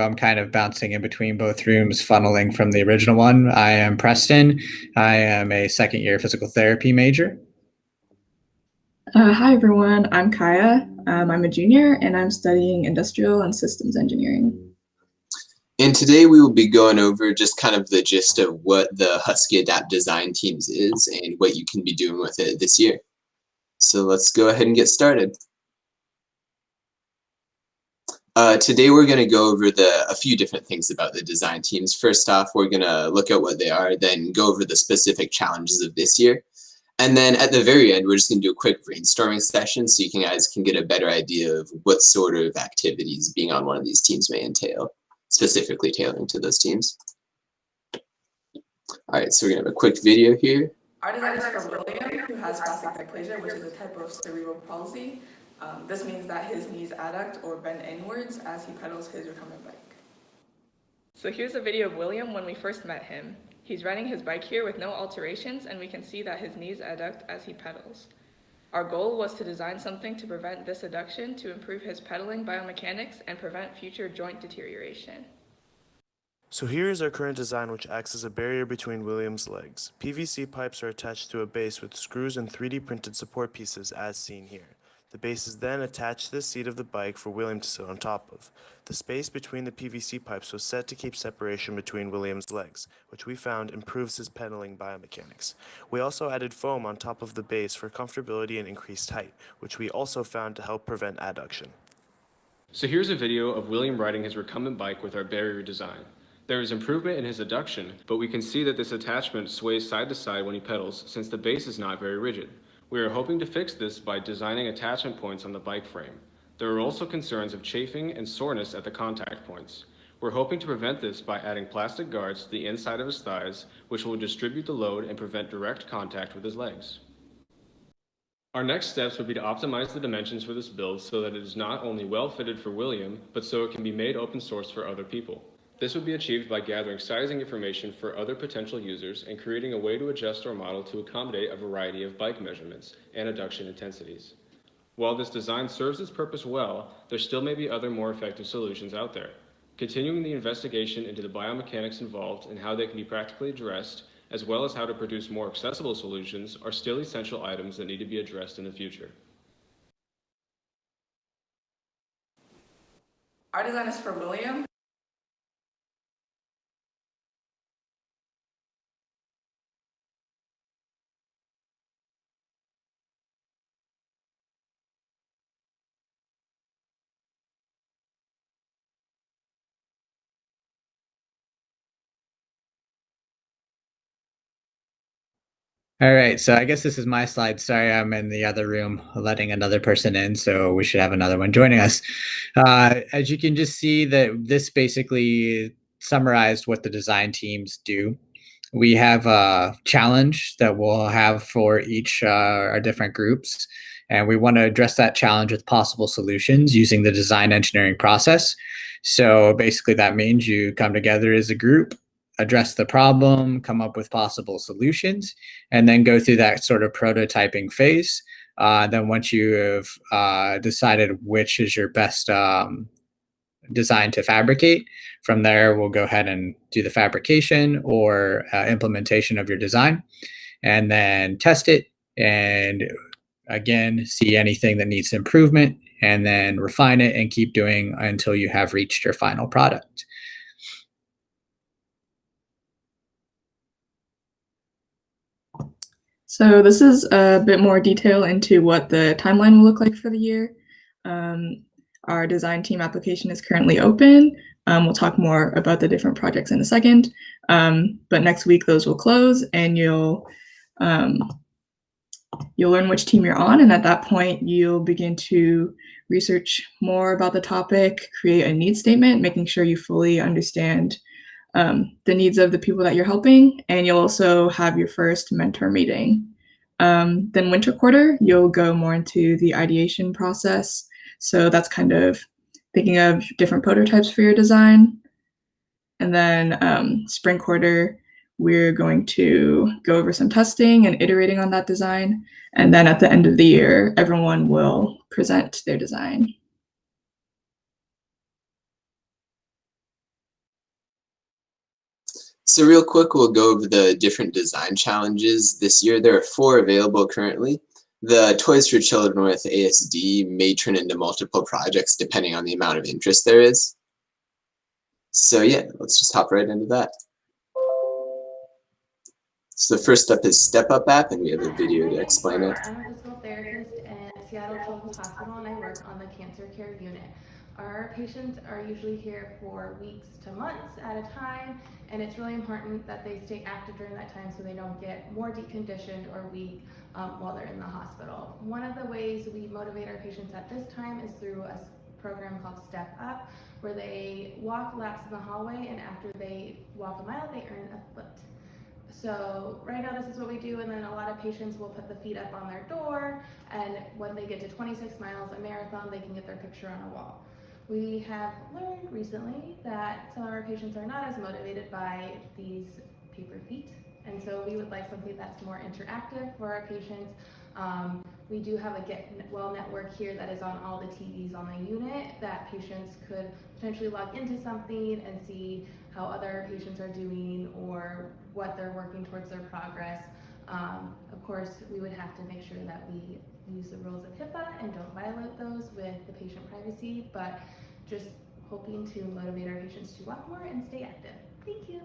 I'm kind of bouncing in between both rooms, funneling from the original one. I am Preston. I am a second-year physical therapy major. Hi everyone, I'm Kaya. I'm a junior and I'm studying industrial and systems engineering. And today we will be going over just kind of the gist of what the HuskyADAPT design teams is and what you can be doing with it this year. So let's go ahead and get started. Today we're going to go over a few different things about the design teams. First off, we're going to look at what they are, then go over the specific challenges of this year. And then at the very end, we're just going to do a quick brainstorming session so you guys can get a better idea of what sort of activities being on one of these teams may entail, specifically tailoring to those teams. All right, so we're going to have a quick video here. Our design is for William, who has spastic diplegia, which is a type of cerebral palsy. This means that his knees adduct or bend inwards as he pedals his recumbent bike. So here's a video of William when we first met him. He's riding his bike here with no alterations, and we can see that his knees adduct as he pedals. Our goal was to design something to prevent this adduction to improve his pedaling biomechanics and prevent future joint deterioration. So here is our current design, which acts as a barrier between William's legs. PVC pipes are attached to a base with screws and 3D printed support pieces as seen here. The base is then attached to the seat of the bike for William to sit on top of. The space between the PVC pipes was set to keep separation between William's legs, which we found improves his pedaling biomechanics. We also added foam on top of the base for comfortability and increased height, which we also found to help prevent adduction. So here's a video of William riding his recumbent bike with our barrier design. There is improvement in his adduction, but we can see that this attachment sways side to side when he pedals since the base is not very rigid. We are hoping to fix this by designing attachment points on the bike frame. There are also concerns of chafing and soreness at the contact points. We're hoping to prevent this by adding plastic guards to the inside of his thighs, which will distribute the load and prevent direct contact with his legs. Our next steps would be to optimize the dimensions for this build so that it is not only well fitted for William, but so it can be made open source for other people. This would be achieved by gathering sizing information for other potential users and creating a way to adjust our model to accommodate a variety of bike measurements and adduction intensities. While this design serves its purpose well, there still may be other more effective solutions out there. Continuing the investigation into the biomechanics involved and how they can be practically addressed, as well as how to produce more accessible solutions, are still essential items that need to be addressed in the future. Our design is for William. All right, so I guess this is my slide. Sorry, I'm in the other room letting another person in, so we should have another one joining us. As you can just see, that this basically summarized what the design teams do. We have a challenge that we'll have for each our different groups, and we want to address that challenge with possible solutions using the design engineering process. So basically that means you come together as a group, address the problem, come up with possible solutions, and then go through that sort of prototyping phase. Then once you have decided which is your best design to fabricate, from there we'll go ahead and do the fabrication or implementation of your design, and then test it, and again see anything that needs improvement, and then refine it and keep doing until you have reached your final product. So this is a bit more detail into what the timeline will look like for the year. Our design team application is currently open. We'll talk more about the different projects in a second, but next week those will close, and you'll learn which team you're on, and at that point you'll begin to research more about the topic, create a needs statement, making sure you fully understand the needs of the people that you're helping, and you'll also have your first mentor meeting. Then winter quarter, you'll go more into the ideation process. So that's kind of thinking of different prototypes for your design. And then spring quarter, we're going to go over some testing and iterating on that design. And then at the end of the year, everyone will present their design. So real quick, we'll go over the different design challenges this year. There are 4 available currently. The Toys for Children with ASD may turn into multiple projects depending on the amount of interest there is. So yeah, let's just hop right into that. So the first up is Step Up app, and we have a video to explain it. I'm a physical therapist at Seattle Children's Hospital, and I work on the cancer care unit. Our patients are usually here for weeks to months at a time, and it's really important that they stay active during that time so they don't get more deconditioned or weak while they're in the hospital. One of the ways we motivate our patients at this time is through a program called Step Up, where they walk laps in the hallway, and after they walk a mile, they earn a foot. So right now this is what we do, and then a lot of patients will put the feet up on their door, and when they get to 26 miles, a marathon, they can get their picture on a wall. We have learned recently that some of our patients are not as motivated by these paper feet, and so we would like something that's more interactive for our patients. We do have a Get Well network here that is on all the TVs on the unit that patients could potentially log into something and see how other patients are doing or what they're working towards their progress. Of course, we would have to make sure that we use the rules of HIPAA and don't violate those with the patient privacy, but just hoping to motivate our patients to walk more and stay active. Thank you.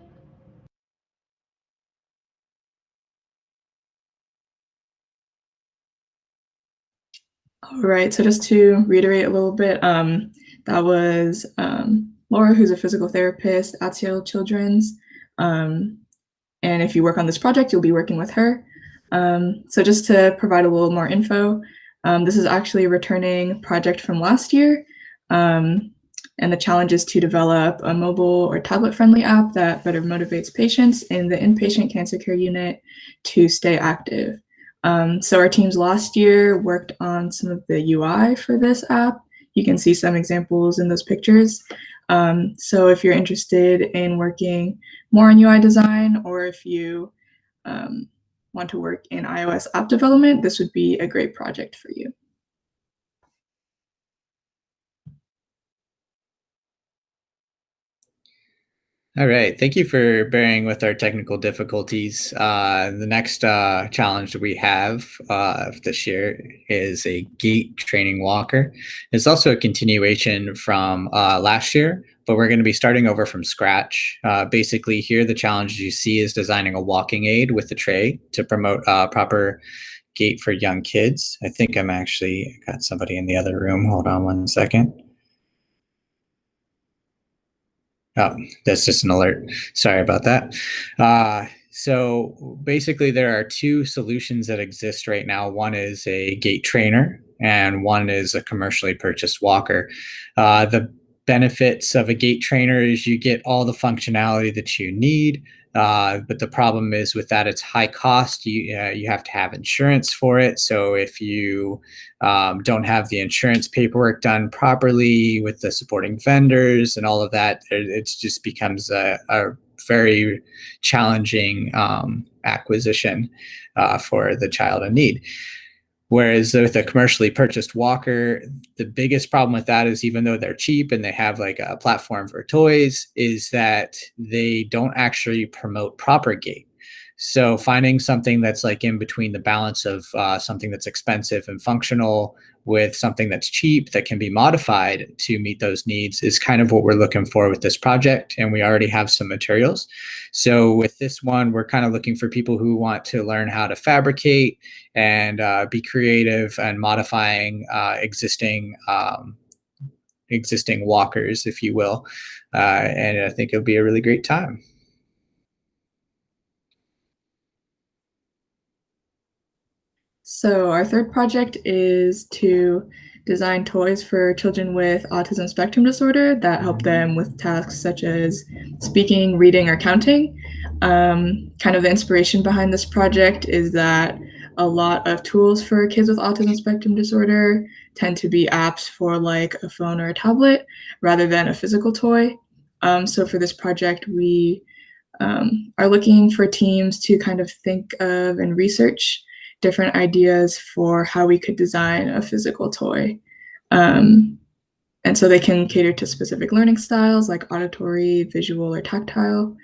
All right, so just to reiterate a little bit, that was Laura, who's a physical therapist at Seattle Children's. And if you work on this project, you'll be working with her. So just to provide a little more info, this is actually a returning project from last year. And the challenge is to develop a mobile or tablet-friendly app that better motivates patients in the inpatient cancer care unit to stay active. So our teams last year worked on some of the UI for this app. You can see some examples in those pictures. So if you're interested in working more on UI design, or if you want to work in iOS app development, this would be a great project for you. All right, thank you for bearing with our technical difficulties. The next challenge we have this year is a Gait training walker. It's also a continuation from last year, but we're going to be starting over from scratch. Basically here, the challenge you see is designing a walking aid with the tray to promote proper gait for young kids. I think I'm actually got somebody in the other room. Hold on one second. Oh, that's just an alert. Sorry about that. So basically, there are 2 solutions that exist right now. One is a Gait trainer, and one is a commercially purchased walker. The benefits of a Gait trainer is you get all the functionality that you need. But the problem is with that, it's high cost. You have to have insurance for it. So if you don't have the insurance paperwork done properly with the supporting vendors and all of that, it just becomes a very challenging acquisition for the child in need. Whereas with a commercially purchased walker, the biggest problem with that is even though they're cheap and they have like a platform for toys, is that they don't actually promote proper gait. So finding something that's like in between the balance of something that's expensive and functional with something that's cheap that can be modified to meet those needs is kind of what we're looking for with this project. And we already have some materials. So with this one, we're kind of looking for people who want to learn how to fabricate and be creative and modifying existing walkers, if you will. And I think it'll be a really great time. So our third project is to design toys for children with autism spectrum disorder that help them with tasks such as speaking, reading, or counting. Kind of the inspiration behind this project is that a lot of tools for kids with autism spectrum disorder tend to be apps for like a phone or a tablet rather than a physical toy. So for this project, we are looking for teams to kind of think of and research different ideas for how we could design a physical toy. And so they can cater to specific learning styles like auditory, visual, or tactile.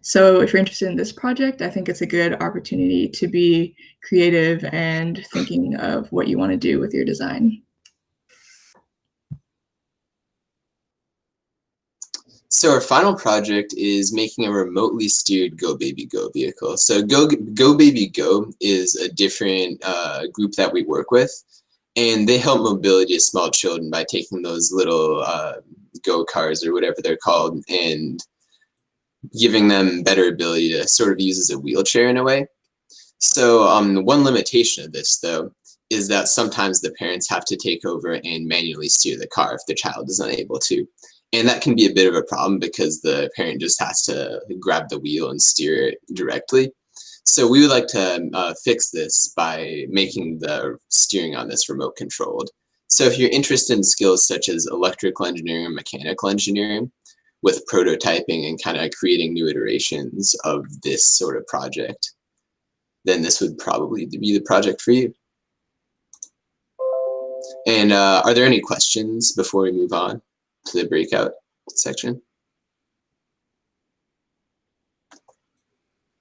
So if you're interested in this project, I think it's a good opportunity to be creative and thinking of what you want to do with your design. So our final project is making a remotely steered Go Baby Go vehicle. So Go Baby Go is a different group that we work with, and they help mobility of small children by taking those little Go cars or whatever they're called and giving them better ability to sort of use as a wheelchair in a way. So one limitation of this, though, is that sometimes the parents have to take over and manually steer the car if the child is unable to. And that can be a bit of a problem because the parent just has to grab the wheel and steer it directly. So we would like to fix this by making the steering on this remote controlled. So if you're interested in skills such as electrical engineering or mechanical engineering, with prototyping and kind of creating new iterations of this sort of project, then this would probably be the project for you. And are there any questions before we move on to the breakout section?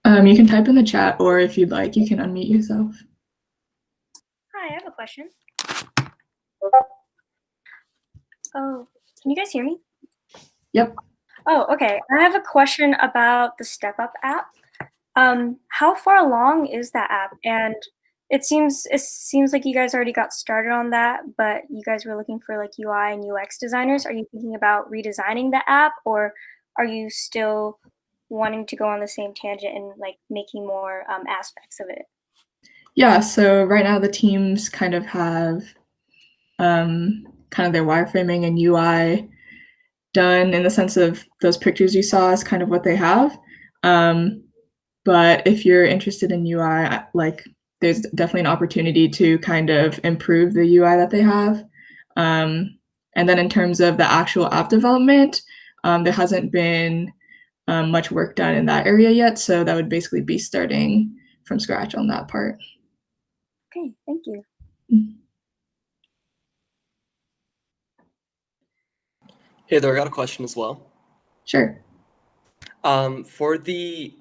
You can type in the chat, or if you'd like, you can unmute yourself. Hi, I have a question. Oh, can you guys hear me? Yep. Oh, okay. I have a question about the Step Up app. How far along is that app? And it seems like you guys already got started on that, but you guys were looking for like UI and UX designers. Are you thinking about redesigning the app, or are you still wanting to go on the same tangent and like making more aspects of it? Yeah, so right now the teams kind of have kind of their wireframing and UI done in the sense of those pictures you saw is kind of what they have. But if you're interested in UI, like there's definitely an opportunity to kind of improve the UI that they have. And then in terms of the actual app development, there hasn't been much work done in that area yet. So that would basically be starting from scratch on that part. Okay, thank you. Hey there, I got a question as well. Sure. For the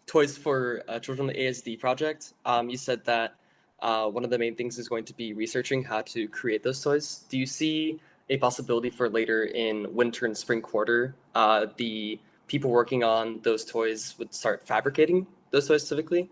Toys for Children with ASD project, you said that one of the main things is going to be researching how to create those toys. Do you see a possibility for later in winter and spring quarter, the people working on those toys would start fabricating those toys specifically?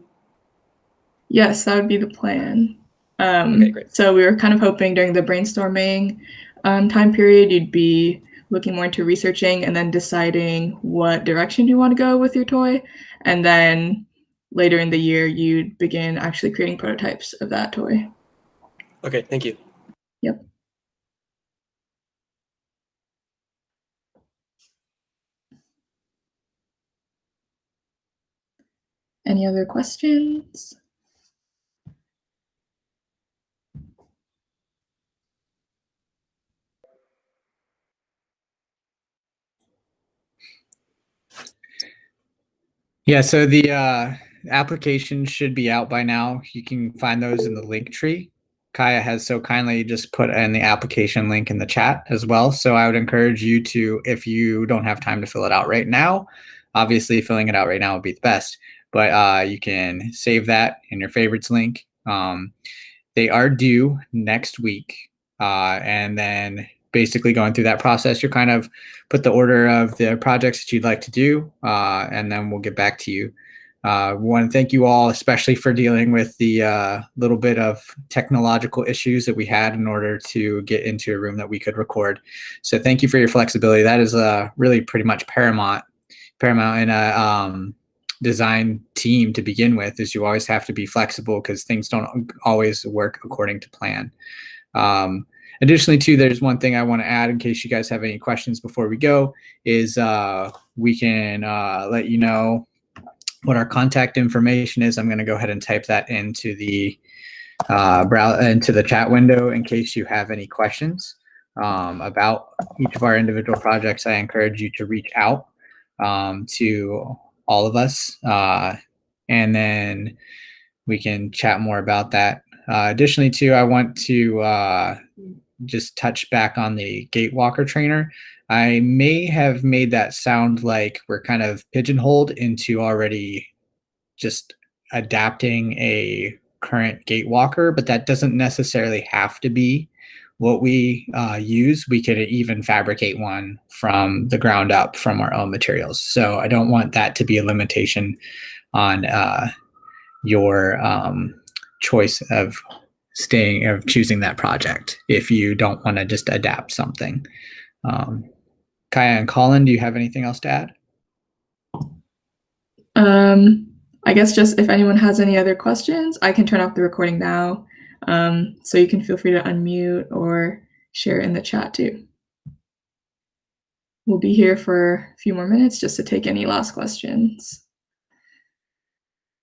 Yes, that would be the plan. Okay, great. So we were kind of hoping during the brainstorming time period, you'd be looking more into researching and then deciding what direction you want to go with your toy. And then later in the year, you'd begin actually creating prototypes of that toy. Okay, thank you. Yep. Any other questions? Yeah, so the application should be out by now. You can find those in the link tree. Kaya has so kindly just put in the application link in the chat as well. So I would encourage you to, if you don't have time to fill it out right now, obviously filling it out right now would be the best, but you can save that in your favorites link. They are due next week. And then basically going through that process, you kind of put the order of the projects that you'd like to do, and then we'll get back to you. We want to thank you all, especially for dealing with the little bit of technological issues that we had in order to get into a room that we could record. So thank you for your flexibility. That is really pretty much paramount in a design team to begin with, is you always have to be flexible because things don't always work according to plan. Additionally, too, there's one thing I want to add in case you guys have any questions before we go, is we can let you know what our contact information is. I'm going to go ahead and type that into the into the chat window in case you have any questions about each of our individual projects. I encourage you to reach out to all of us, and then we can chat more about that. Additionally, too, I want to just touch back on the Gait walker trainer. I may have made that sound like we're kind of pigeonholed into already just adapting a current gait walker, but that doesn't necessarily have to be what we use. We could even fabricate one from the ground up from our own materials. So I don't want that to be a limitation on your choice of choosing that project if you don't want to just adapt something. Kaya and Colin, do you have anything else to add? I guess just if anyone has any other questions, I can turn off the recording now. So you can feel free to unmute or share in the chat too. We'll be here for a few more minutes just to take any last questions.